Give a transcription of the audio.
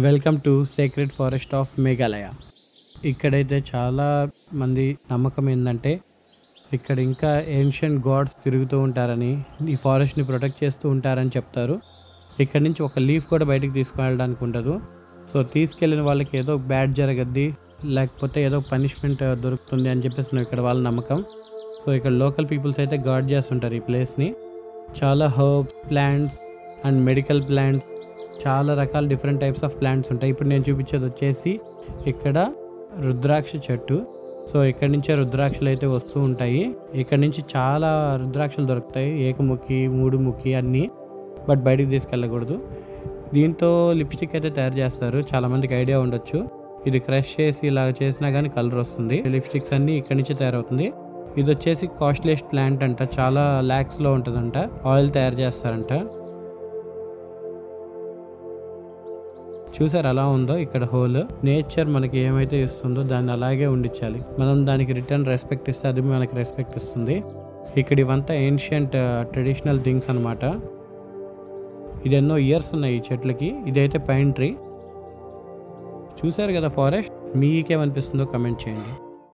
Welcome to sacred forest of Meghalaya. ఇక్కడైతే చాలా మంది నమ్మకం ఏంటంటే ఇక్కడ ఇంకా ఏన్షియంట్ గాడ్స్ తిరుగుతూ ఉంటారని, ఈ ఫారెస్ట్ని ప్రొటెక్ట్ చేస్తూ ఉంటారని చెప్తారు. ఇక్కడ నుంచి ఒక లీఫ్ కూడా బయటికి తీసుకువెళ్ళడానికి ఉండదు. సో తీసుకెళ్ళిన వాళ్ళకి ఏదో బ్యాడ్ జరగద్ది, లేకపోతే ఏదో పనిష్మెంట్ దొరుకుతుంది అని చెప్పేసి ఇక్కడ వాళ్ళ నమ్మకం. సో ఇక్కడ లోకల్ పీపుల్స్ అయితే గార్డ్ చేస్తుంటారు ఈ ప్లేస్ని. చాలా herbs, plants and medical plants, చాలా రకాల డిఫరెంట్ టైప్స్ ఆఫ్ ప్లాంట్స్ ఉంటాయి. ఇప్పుడు నేను చూపించేది వచ్చేసి ఇక్కడ రుద్రాక్ష చెట్టు. సో ఇక్కడ నుంచే రుద్రాక్షలు అయితే వస్తూ ఉంటాయి. ఇక్కడ నుంచి చాలా రుద్రాక్షలు దొరుకుతాయి, ఏకముఖి, మూడు ముఖి అన్నీ. బట్ బయటికి తీసుకెళ్ళకూడదు. దీంతో లిప్స్టిక్ అయితే తయారు చేస్తారు, చాలామందికి ఐడియా ఉండొచ్చు. ఇది క్రష్ చేసి ఇలా చేసినా కానీ కలర్ వస్తుంది. లిప్స్టిక్స్ అన్నీ ఇక్కడ నుంచి తయారవుతుంది. ఇది వచ్చేసి కాస్ట్లీయెస్ట్ ప్లాంట్ అంట, చాలా ల్యాక్స్లో ఉంటుందంట. ఆయిల్ తయారు చేస్తారంట. చూసారు ఎలా ఉందో ఇక్కడ హోల్. నేచర్ మనకి ఏమైతే ఇస్తుందో దాన్ని అలాగే ఉండించాలి. మనం దానికి రిటర్న్ రెస్పెక్ట్ ఇస్తే అది మనకి రెస్పెక్ట్ ఇస్తుంది. ఇక్కడ ఇవంతా ఏన్షియంట్ ట్రెడిషనల్ థింగ్స్ అనమాట. ఇది ఎన్నో ఇయర్స్ ఉన్నాయి ఈ చెట్లకి. ఇదైతే పైన్ ట్రీ. చూసారు కదా ఫారెస్ట్, మీకేమనిపిస్తుందో కమెంట్ చేయండి.